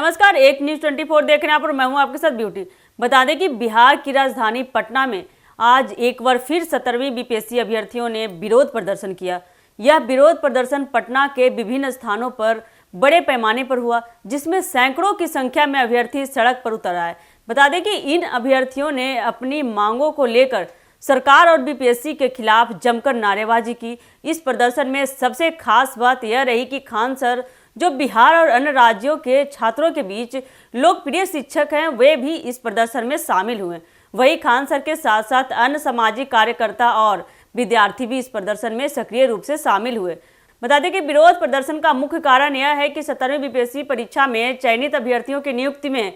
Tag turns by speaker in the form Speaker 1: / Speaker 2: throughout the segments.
Speaker 1: नमस्कार, एक न्यूज 24 देख रहे हैं आप और मैं हूं आपके साथ ब्यूटी। बता दें कि बिहार की राजधानी पटना में आज एक बार फिर 17वीं बीपीएससी अभ्यर्थियों ने विरोध प्रदर्शन किया। यह विरोध प्रदर्शन पटना के विभिन्न स्थानों पर बड़े पैमाने पर हुआ, जिसमें सैकड़ों की संख्या में अभ्यर्थी सड़क पर उतर आए। बता दें कि इन अभ्यर्थियों ने अपनी मांगों को लेकर सरकार और बीपीएससी के खिलाफ जमकर नारेबाजी की। इस प्रदर्शन में सबसे खास बात यह रही कि खान सर, जो बिहार और अन्य राज्यों के छात्रों के बीच लोकप्रिय शिक्षक हैं, वे भी इस प्रदर्शन में शामिल हुए। वहीं खान सर के साथ साथ अन्य सामाजिक कार्यकर्ता और विद्यार्थी भी इस प्रदर्शन में सक्रिय रूप से शामिल हुए। बता दें कि विरोध प्रदर्शन का मुख्य कारण यह है कि 17वीं बीपीएससी परीक्षा में चयनित अभ्यर्थियों की नियुक्ति में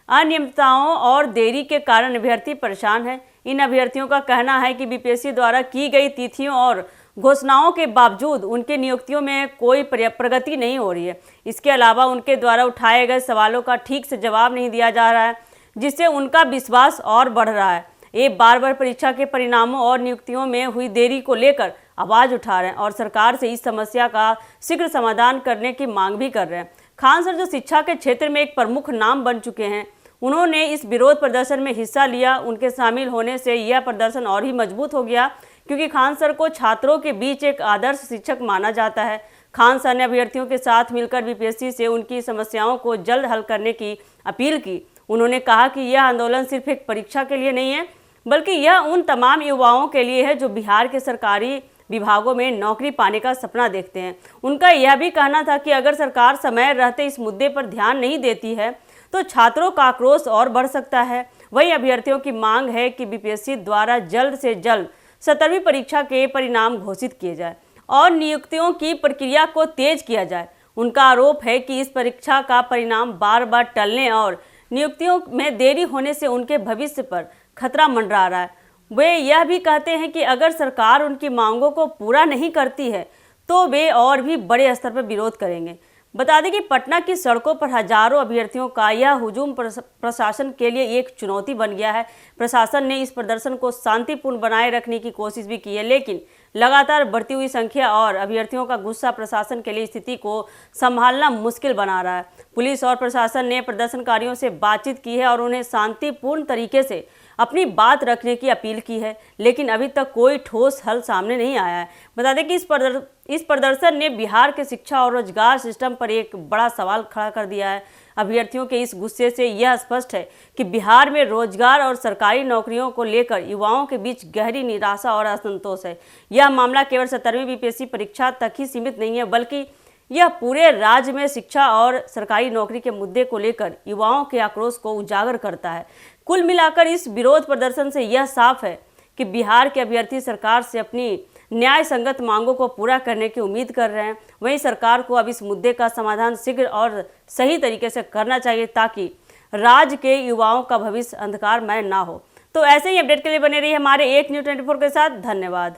Speaker 1: अनियमितताओं और देरी के कारण अभ्यर्थी परेशान हैं। इन अभ्यर्थियों का कहना है कि बीपीएससी द्वारा की गई तिथियों और घोषणाओं के बावजूद उनकी नियुक्तियों में कोई प्रगति नहीं हो रही है। इसके अलावा उनके द्वारा उठाए गए सवालों का ठीक से जवाब नहीं दिया जा रहा है, जिससे उनका विश्वास और बढ़ रहा है। ये बार बार परीक्षा के परिणामों और नियुक्तियों में हुई देरी को लेकर आवाज उठा रहे हैं और सरकार से इस समस्या का शीघ्र समाधान करने की मांग भी कर रहे हैं। खान सर, जो शिक्षा के क्षेत्र में एक प्रमुख नाम बन चुके हैं, उन्होंने इस विरोध प्रदर्शन में हिस्सा लिया। उनके शामिल होने से यह प्रदर्शन और भी मजबूत हो गया, क्योंकि खान सर को छात्रों के बीच एक आदर्श शिक्षक माना जाता है। खान सर ने अभ्यर्थियों के साथ मिलकर बीपीएससी से उनकी समस्याओं को जल्द हल करने की अपील की। उन्होंने कहा कि यह आंदोलन सिर्फ एक परीक्षा के लिए नहीं है, बल्कि यह उन तमाम युवाओं के लिए है जो बिहार के सरकारी विभागों में नौकरी पाने का सपना देखते हैं। उनका यह भी कहना था कि अगर सरकार समय रहते इस मुद्दे पर ध्यान नहीं देती है तो छात्रों का आक्रोश और बढ़ सकता है। वहीं अभ्यर्थियों की मांग है कि बीपीएससी द्वारा जल्द से जल्द 17वीं परीक्षा के परिणाम घोषित किए जाए और नियुक्तियों की प्रक्रिया को तेज किया जाए। उनका आरोप है कि इस परीक्षा का परिणाम बार बार टलने और नियुक्तियों में देरी होने से उनके भविष्य पर खतरा मंडरा रहा है। वे यह भी कहते हैं कि अगर सरकार उनकी मांगों को पूरा नहीं करती है तो वे और भी बड़े स्तर पर विरोध करेंगे। बता दें कि पटना की सड़कों पर हजारों अभ्यर्थियों का यह हुजूम प्रशासन के लिए एक चुनौती बन गया है। प्रशासन ने इस प्रदर्शन को शांतिपूर्ण बनाए रखने की कोशिश भी की है, लेकिन लगातार बढ़ती हुई संख्या और अभ्यर्थियों का गुस्सा प्रशासन के लिए स्थिति को संभालना मुश्किल बना रहा है। पुलिस और प्रशासन ने प्रदर्शनकारियों से बातचीत की है और उन्हें शांतिपूर्ण तरीके से अपनी बात रखने की अपील की है, लेकिन अभी तक कोई ठोस हल सामने नहीं आया है। बता दें कि इस प्रदर्शन ने बिहार के शिक्षा और रोजगार सिस्टम पर एक बड़ा सवाल खड़ा कर दिया है। अभ्यर्थियों के इस गुस्से से यह स्पष्ट है कि बिहार में रोजगार और सरकारी नौकरियों को लेकर युवाओं के बीच गहरी निराशा और असंतोष है। यह मामला केवल 17वीं बीपीएससी परीक्षा तक ही सीमित नहीं है, बल्कि यह पूरे राज्य में शिक्षा और सरकारी नौकरी के मुद्दे को लेकर युवाओं के आक्रोश को उजागर करता है। कुल मिलाकर इस विरोध प्रदर्शन से यह साफ है कि बिहार के अभ्यर्थी सरकार से अपनी न्याय संगत मांगों को पूरा करने की उम्मीद कर रहे हैं। वहीं सरकार को अब इस मुद्दे का समाधान शीघ्र और सही तरीके से करना चाहिए, ताकि राज्य के युवाओं का भविष्य अंधकारमय ना हो। तो ऐसे ही अपडेट के लिए बने रहिए हमारे एक न्यूज 24 के साथ। धन्यवाद।